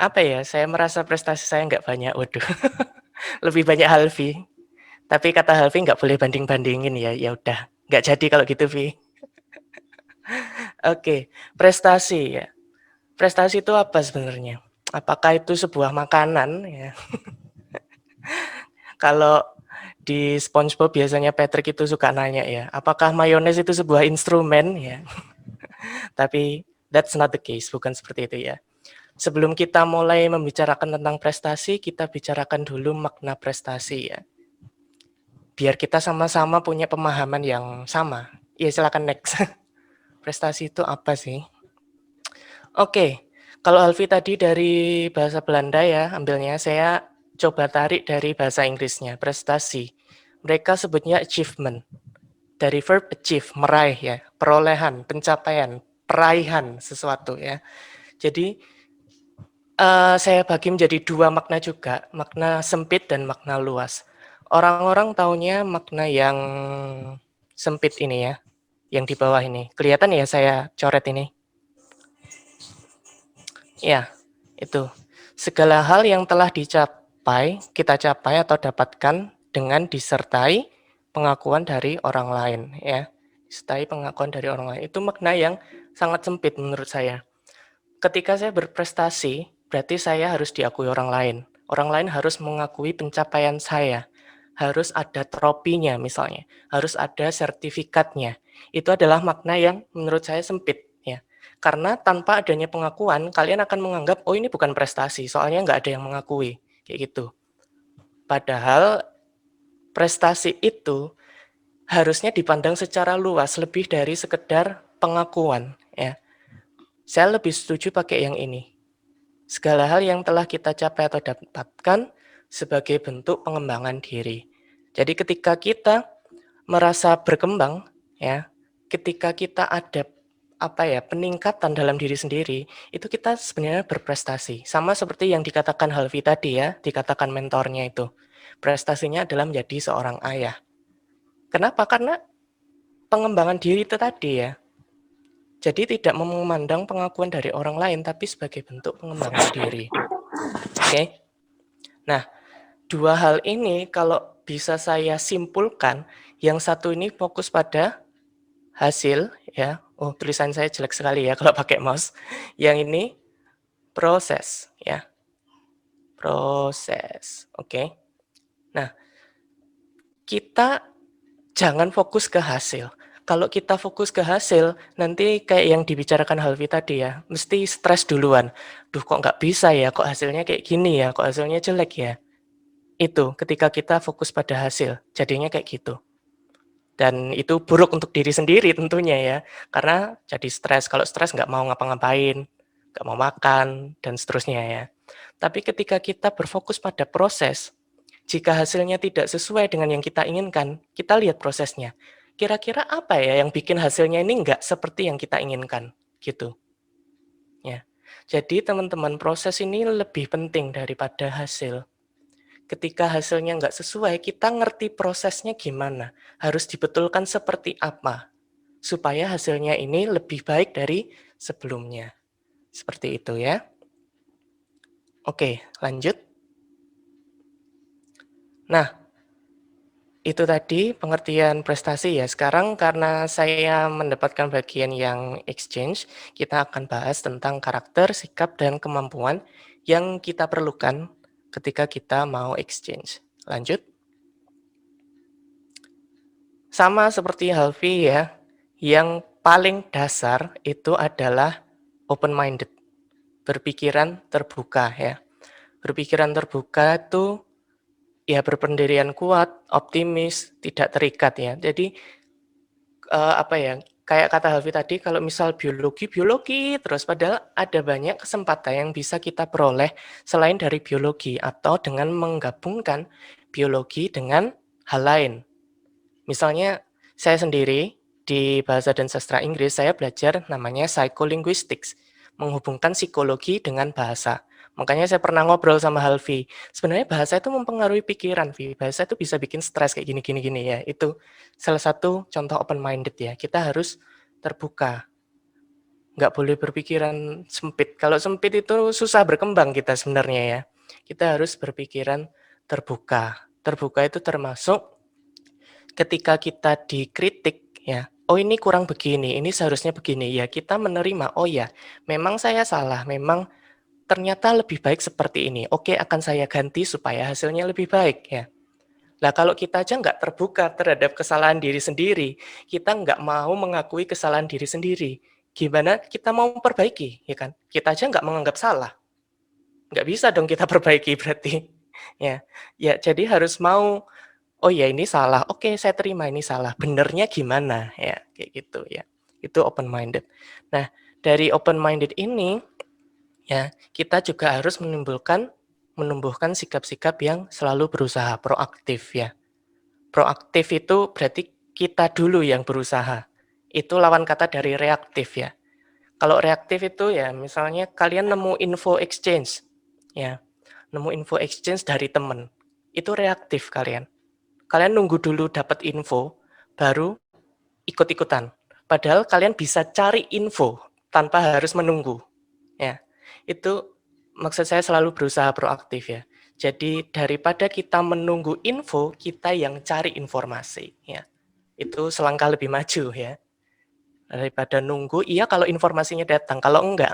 Apa ya, saya merasa prestasi saya nggak banyak, waduh. Lebih banyak Halvi. Tapi kata Halvi nggak boleh banding-bandingin ya, ya udah, nggak jadi kalau gitu, Vi. Oke, prestasi ya. Prestasi itu apa sebenarnya? Apakah itu sebuah makanan ya? Kalau di SpongeBob biasanya Patrick itu suka nanya ya, apakah mayones itu sebuah instrumen ya? Tapi that's not the case, bukan seperti itu ya. Sebelum kita mulai membicarakan tentang prestasi, kita bicarakan dulu makna prestasi ya. Biar kita sama-sama punya pemahaman yang sama. Ya silakan next. Prestasi itu apa sih? Oke, kalau Alfi tadi dari bahasa Belanda ya, ambilnya saya coba tarik dari bahasa Inggrisnya, prestasi. Mereka sebutnya achievement. Dari verb achieve, meraih ya, perolehan, pencapaian, peraihan sesuatu ya. Jadi saya bagi menjadi dua makna juga, makna sempit dan makna luas. Orang-orang taunya makna yang sempit ini ya, yang di bawah ini. Kelihatan ya saya coret ini? Ya, itu. Segala hal yang telah dicapai, kita capai atau dapatkan dengan disertai pengakuan dari orang lain ya. Disertai pengakuan dari orang lain. Itu makna yang sangat sempit menurut saya. Ketika saya berprestasi, berarti saya harus diakui orang lain. Orang lain harus mengakui pencapaian saya. Harus ada tropinya misalnya, harus ada sertifikatnya. Itu adalah makna yang menurut saya sempit ya. Karena tanpa adanya pengakuan, kalian akan menganggap, oh ini bukan prestasi, soalnya nggak ada yang mengakui. Kayak gitu. Padahal prestasi itu harusnya dipandang secara luas, lebih dari sekedar pengakuan ya. Saya lebih setuju pakai yang ini. Segala hal yang telah kita capai atau dapatkan sebagai bentuk pengembangan diri. Jadi ketika kita merasa berkembang ya, ketika kita ada peningkatan dalam diri sendiri, itu kita sebenarnya berprestasi. Sama seperti yang dikatakan Halvi tadi ya, dikatakan mentornya itu. Prestasinya adalah menjadi seorang ayah. Kenapa? Karena pengembangan diri itu tadi ya. Jadi tidak memandang pengakuan dari orang lain, tapi sebagai bentuk pengembangan diri. Oke. Nah, dua hal ini kalau bisa saya simpulkan, yang satu ini fokus pada hasil ya. Oh, tulisan saya jelek sekali ya kalau pakai mouse. Yang ini proses ya. Proses. Oke. Nah, kita jangan fokus ke hasil. Kalau kita fokus ke hasil, nanti kayak yang dibicarakan Halvi tadi ya, mesti stres duluan. Duh kok nggak bisa ya, kok hasilnya kayak gini ya, kok hasilnya jelek ya. Itu ketika kita fokus pada hasil, jadinya kayak gitu. Dan itu buruk untuk diri sendiri tentunya ya, karena jadi stres. Kalau stres nggak mau ngapa-ngapain, nggak mau makan, dan seterusnya ya. Tapi ketika kita berfokus pada proses, jika hasilnya tidak sesuai dengan yang kita inginkan, kita lihat prosesnya. Kira-kira apa ya yang bikin hasilnya ini nggak seperti yang kita inginkan, gitu. Ya. Jadi teman-teman, proses ini lebih penting daripada hasil. Ketika hasilnya nggak sesuai, kita ngerti prosesnya gimana, harus dibetulkan seperti apa, supaya hasilnya ini lebih baik dari sebelumnya. Seperti itu ya. Oke, lanjut. Nah, itu tadi pengertian prestasi ya. Sekarang karena saya mendapatkan bagian yang exchange, kita akan bahas tentang karakter, sikap, dan kemampuan yang kita perlukan ketika kita mau exchange. Lanjut. Sama seperti Halvi ya, yang paling dasar itu adalah open-minded, berpikiran terbuka ya. Berpikiran terbuka itu ya berpendirian kuat, optimis, tidak terikat ya. Jadi kayak kata Halvi tadi, kalau misal biologi, biologi terus, padahal ada banyak kesempatan yang bisa kita peroleh selain dari biologi atau dengan menggabungkan biologi dengan hal lain. Misalnya saya sendiri di bahasa dan sastra Inggris, saya belajar namanya psycholinguistics, menghubungkan psikologi dengan bahasa. Makanya saya pernah ngobrol sama Halvi, sebenarnya bahasa itu mempengaruhi pikiran, Vi. Bahasa itu bisa bikin stres kayak gini ya. Itu salah satu contoh open minded ya. Kita harus terbuka. nggak boleh berpikiran sempit. Kalau sempit itu susah berkembang kita sebenarnya ya. Kita harus berpikiran terbuka. Terbuka itu termasuk ketika kita dikritik ya, "Oh ini kurang begini, ini seharusnya begini." Ya kita menerima, "Oh ya, memang saya salah, memang ternyata lebih baik seperti ini. Oke akan saya ganti supaya hasilnya lebih baik." Ya. Nah kalau kita aja nggak terbuka terhadap kesalahan diri sendiri, kita nggak mau mengakui kesalahan diri sendiri, gimana kita mau memperbaiki, ya kan? Kita aja nggak menganggap salah, nggak bisa dong kita perbaiki berarti. Ya, ya jadi harus mau, "Oh ya ini salah, oke saya terima ini salah, benernya gimana?" Ya, kayak gitu ya. Itu open minded. Nah, dari open minded ini, ya kita juga harus menumbuhkan sikap-sikap yang selalu berusaha, proaktif ya. Proaktif itu berarti kita dulu yang berusaha. Itu lawan kata dari reaktif ya. Kalau reaktif itu ya misalnya kalian nemu info exchange ya, nemu info exchange dari temen. Itu reaktif kalian. Kalian nunggu dulu dapat info baru ikut-ikutan. Padahal kalian bisa cari info tanpa harus menunggu. Ya. Itu maksud saya selalu berusaha proaktif ya. Jadi daripada kita menunggu info, kita yang cari informasi ya. Itu selangkah lebih maju ya. Daripada nunggu, iya kalau informasinya datang, kalau enggak,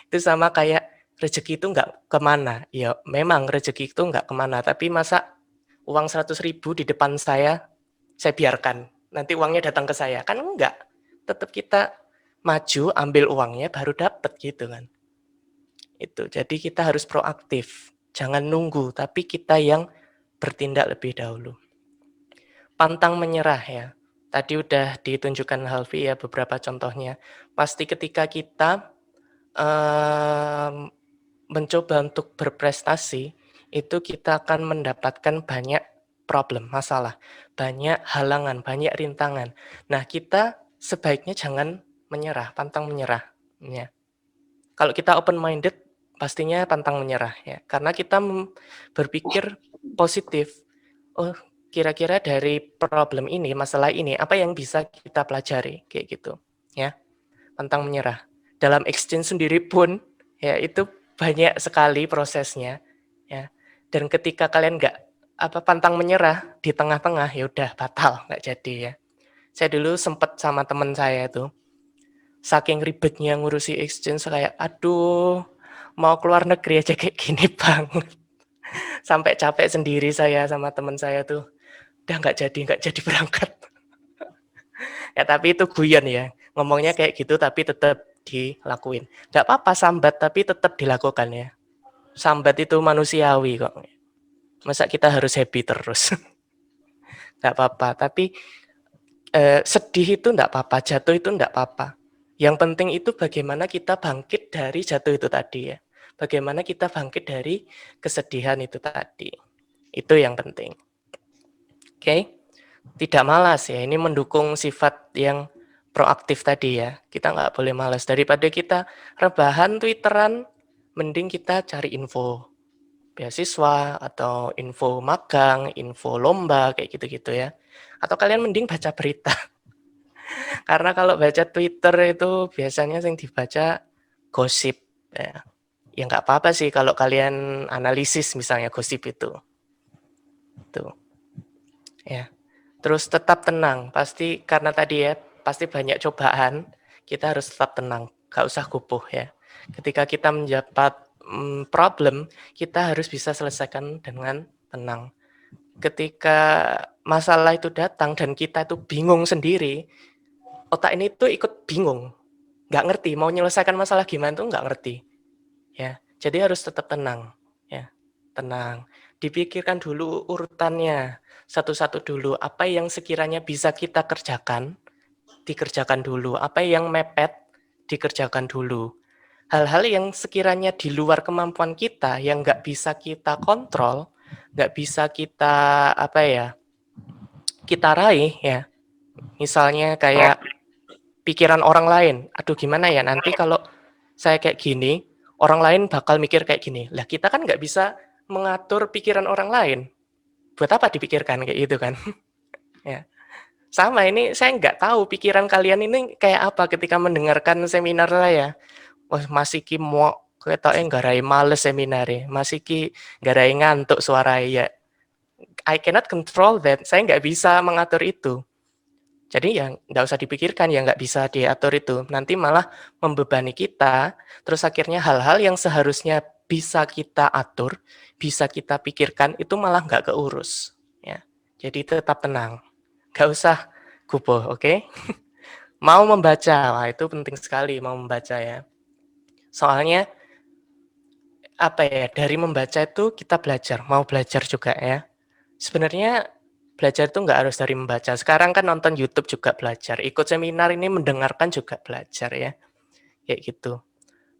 itu sama kayak rezeki itu enggak kemana. Ya memang rezeki itu enggak kemana, tapi masa uang 100.000 di depan saya biarkan, nanti uangnya datang ke saya. Kan enggak, tetap kita maju, ambil uangnya, baru dapat gitu kan. Itu, jadi kita harus proaktif, jangan nunggu, tapi kita yang bertindak lebih dahulu. Pantang menyerah ya. Tadi udah ditunjukkan Halvi ya beberapa contohnya. Pasti ketika kita mencoba untuk berprestasi, itu kita akan mendapatkan banyak problem, masalah, banyak halangan, banyak rintangan. Nah, kita sebaiknya jangan menyerah, pantang menyerah. Ya. Kalau kita open minded, pastinya pantang menyerah ya. Karena kita berpikir positif. Oh, kira-kira dari problem ini, masalah ini, apa yang bisa kita pelajari kayak gitu. Ya, pantang menyerah. Dalam exchange sendiri pun ya itu banyak sekali prosesnya ya. Dan ketika kalian nggak pantang menyerah di tengah-tengah ya udah batal, nggak jadi ya. Saya dulu sempat sama teman saya itu saking ribetnya ngurusi exchange kayak, aduh, mau keluar negeri aja kayak gini banget. Sampai capek sendiri saya sama teman saya tuh, udah nggak jadi berangkat. Ya tapi itu guyon ya, ngomongnya kayak gitu tapi tetap dilakuin. Nggak apa-apa sambat tapi tetap dilakukan ya. Sambat itu manusiawi kok. Masa kita harus happy terus? Nggak apa-apa, tapi sedih itu nggak apa-apa, jatuh itu nggak apa-apa. Yang penting itu bagaimana kita bangkit dari jatuh itu tadi ya. Bagaimana kita bangkit dari kesedihan itu tadi. Itu yang penting. Oke? Tidak malas ya, ini mendukung sifat yang proaktif tadi ya. Kita nggak boleh malas. Daripada kita rebahan, twitteran, mending kita cari info beasiswa atau info magang, info lomba, kayak gitu-gitu ya. Atau kalian mending baca berita. Karena kalau baca Twitter itu biasanya yang dibaca gosip. Ya, ya nggak apa-apa sih kalau kalian analisis misalnya gosip itu. Tuh. Ya. Terus tetap tenang. Pasti karena tadi ya, pasti banyak cobaan, kita harus tetap tenang. Gak usah gupuh ya. Ketika kita mendapat problem, kita harus bisa selesaikan dengan tenang. Ketika masalah itu datang dan kita itu bingung sendiri, otak ini tuh ikut bingung, nggak ngerti mau menyelesaikan masalah gimana tuh nggak ngerti ya. Jadi harus tetap tenang ya, tenang, dipikirkan dulu urutannya satu-satu dulu, apa yang sekiranya bisa kita kerjakan dikerjakan dulu, apa yang mepet dikerjakan dulu. Hal-hal yang sekiranya di luar kemampuan kita, yang nggak bisa kita kontrol, nggak bisa kita kita raih ya. Misalnya kayak pikiran orang lain. Aduh gimana ya nanti kalau saya kayak gini, orang lain bakal mikir kayak gini. Lah kita kan nggak bisa mengatur pikiran orang lain. Buat apa dipikirkan kayak gitu kan? Ya. Sama, ini saya nggak tahu pikiran kalian ini kayak apa ketika mendengarkan seminar saya. Wah, Mas iki mok ketoke nggarai males seminare, Mas iki nggarai ngantuk suarae ya. I cannot control that, saya nggak bisa mengatur itu. Jadi ya nggak usah dipikirkan, ya nggak bisa diatur itu. Nanti malah membebani kita, terus akhirnya hal-hal yang seharusnya bisa kita atur, bisa kita pikirkan, itu malah nggak keurus. Ya. Jadi tetap tenang, nggak usah guboh, oke? Mau membaca, wah itu penting sekali mau membaca ya. Soalnya apa ya, dari membaca itu kita belajar, mau belajar juga ya. Sebenarnya belajar itu nggak harus dari membaca. Sekarang kan nonton YouTube juga belajar, ikut seminar ini mendengarkan juga belajar ya, kayak gitu.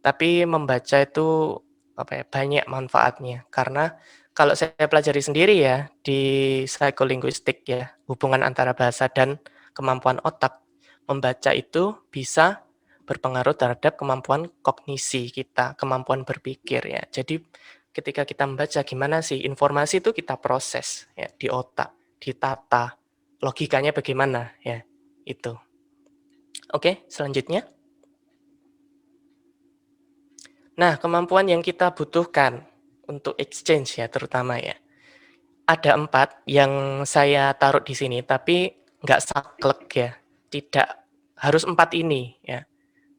Tapi membaca itu apa ya, banyak manfaatnya. Karena kalau saya pelajari sendiri ya di psikolinguistik ya, hubungan antara bahasa dan kemampuan otak, membaca itu bisa berpengaruh terhadap kemampuan kognisi kita, kemampuan berpikir ya. Jadi ketika kita membaca gimana sih informasi itu kita proses ya di otak, ditata, logikanya bagaimana ya, itu. Oke, selanjutnya. Nah, kemampuan yang kita butuhkan untuk exchange ya terutama ya. Ada 4 yang saya taruh di sini, tapi nggak saklek ya. Tidak harus 4 ini ya.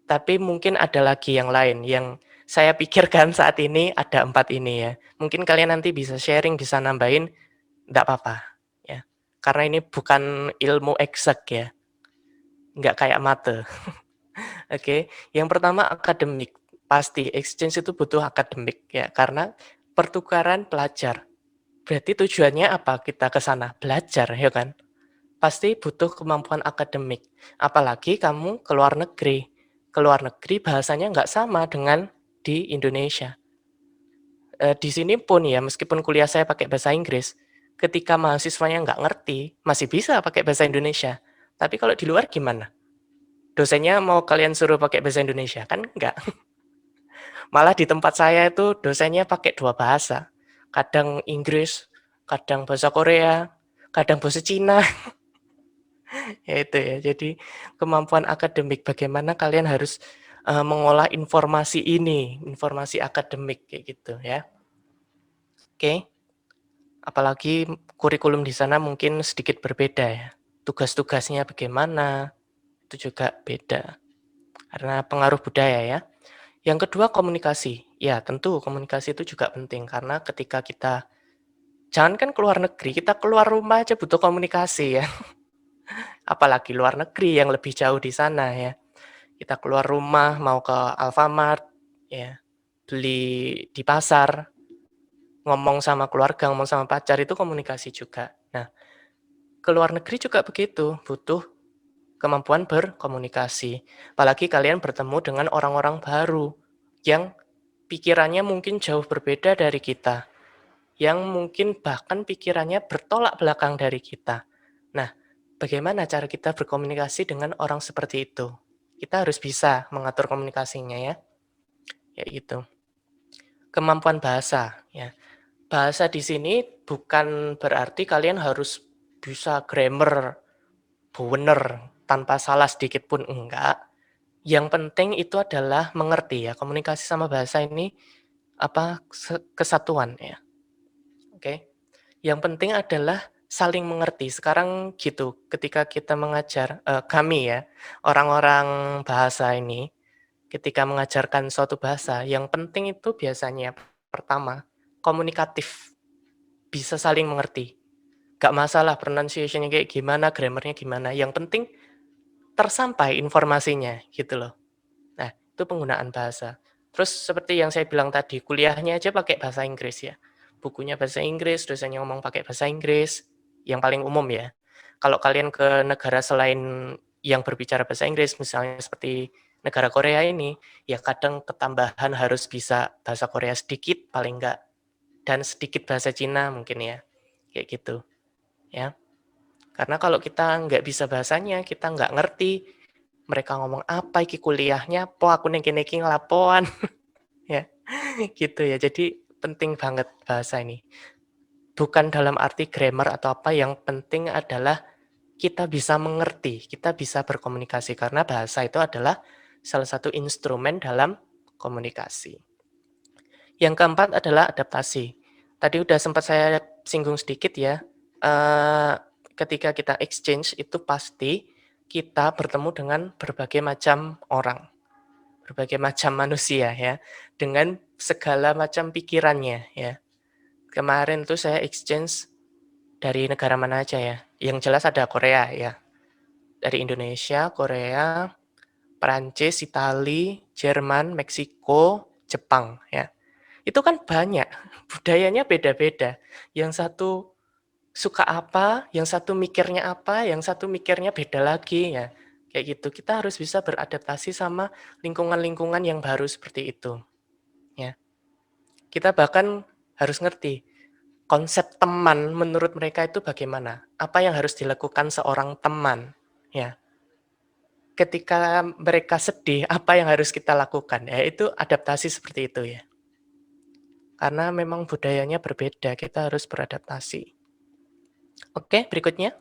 Tapi mungkin ada lagi yang lain yang saya pikirkan saat ini ada 4 ini ya. Mungkin kalian nanti bisa sharing, bisa nambahin, nggak apa-apa ya. Karena ini bukan ilmu eksak ya, nggak kayak mate. Oke, yang pertama akademik. Pasti exchange itu butuh akademik ya, karena pertukaran pelajar. Berarti tujuannya apa kita ke sana? Belajar, ya kan? Pasti butuh kemampuan akademik. Apalagi kamu ke luar negeri. Ke luar negeri bahasanya nggak sama dengan di Indonesia. Di sini pun ya, meskipun kuliah saya pakai bahasa Inggris, ketika mahasiswanya nggak ngerti, masih bisa pakai bahasa Indonesia. Tapi kalau di luar gimana? Dosennya mau kalian suruh pakai bahasa Indonesia? Kan enggak. Malah di tempat saya itu dosennya pakai 2 bahasa. Kadang Inggris, kadang bahasa Korea, kadang bahasa Cina. Ya itu ya. Jadi kemampuan akademik bagaimana kalian harus, mengolah informasi ini, informasi akademik kayak gitu ya. Oke. Apalagi kurikulum di sana mungkin sedikit berbeda ya. Tugas-tugasnya bagaimana, itu juga beda. Karena pengaruh budaya ya. Yang kedua komunikasi. Ya tentu komunikasi itu juga penting karena ketika kita jangankan keluar negeri, kita keluar rumah aja butuh komunikasi ya. Apalagi luar negeri yang lebih jauh di sana ya. Kita keluar rumah mau ke Alfamart ya, beli di pasar, ngomong sama keluarga, ngomong sama pacar itu komunikasi juga. Nah, ke luar negeri juga begitu, butuh kemampuan berkomunikasi. Apalagi kalian bertemu dengan orang-orang baru yang pikirannya mungkin jauh berbeda dari kita, yang mungkin bahkan pikirannya bertolak belakang dari kita. Nah, bagaimana cara kita berkomunikasi dengan orang seperti itu? Kita harus bisa mengatur komunikasinya ya, kayak gitu. Kemampuan bahasa ya. Bahasa di sini bukan berarti kalian harus bisa grammar bener tanpa salah sedikit pun, enggak. Yang penting itu adalah mengerti ya, komunikasi sama bahasa ini apa, kesatuan ya, oke. Yang penting adalah saling mengerti. Sekarang gitu, ketika kita mengajar, kami ya, orang-orang bahasa ini, ketika mengajarkan suatu bahasa, yang penting itu biasanya pertama, komunikatif, bisa saling mengerti. Gak masalah pronunciation-nya kayak gimana, grammar-nya gimana, yang penting tersampai informasinya, gitu loh. Nah, itu penggunaan bahasa. Terus seperti yang saya bilang tadi, kuliahnya aja pakai bahasa Inggris ya. Bukunya bahasa Inggris, dosennya ngomong pakai bahasa Inggris, yang paling umum ya. Kalau kalian ke negara selain yang berbicara bahasa Inggris, misalnya seperti negara Korea ini, ya kadang ketambahan harus bisa bahasa Korea sedikit paling enggak, dan sedikit bahasa Cina mungkin ya, kayak gitu ya. Karena kalau kita nggak bisa bahasanya, kita nggak ngerti mereka ngomong apa iki kuliahnya, po aku ning kene iki ngelapoan ya, gitu ya. Jadi penting banget bahasa ini. Bukan dalam arti grammar atau apa, yang penting adalah kita bisa mengerti, kita bisa berkomunikasi karena bahasa itu adalah salah satu instrumen dalam komunikasi. Yang keempat adalah adaptasi. Tadi udah sempat saya singgung sedikit ya, eee, ketika kita exchange itu pasti kita bertemu dengan berbagai macam orang, berbagai macam manusia ya, dengan segala macam pikirannya ya. Kemarin tuh saya exchange dari negara mana aja ya, yang jelas ada Korea ya, dari Indonesia, Korea, Perancis, Itali, Jerman, Meksiko, Jepang ya. Itu kan banyak, budayanya beda-beda. Yang satu suka apa, yang satu mikirnya apa, yang satu mikirnya beda lagi ya, kayak gitu. Kita harus bisa beradaptasi sama lingkungan-lingkungan yang baru seperti itu, ya. Kita bahkan harus ngerti, konsep teman menurut mereka itu bagaimana, apa yang harus dilakukan seorang teman, ya. Ketika mereka sedih, apa yang harus kita lakukan, ya itu adaptasi seperti itu ya. Karena memang budayanya berbeda, kita harus beradaptasi. Oke, berikutnya.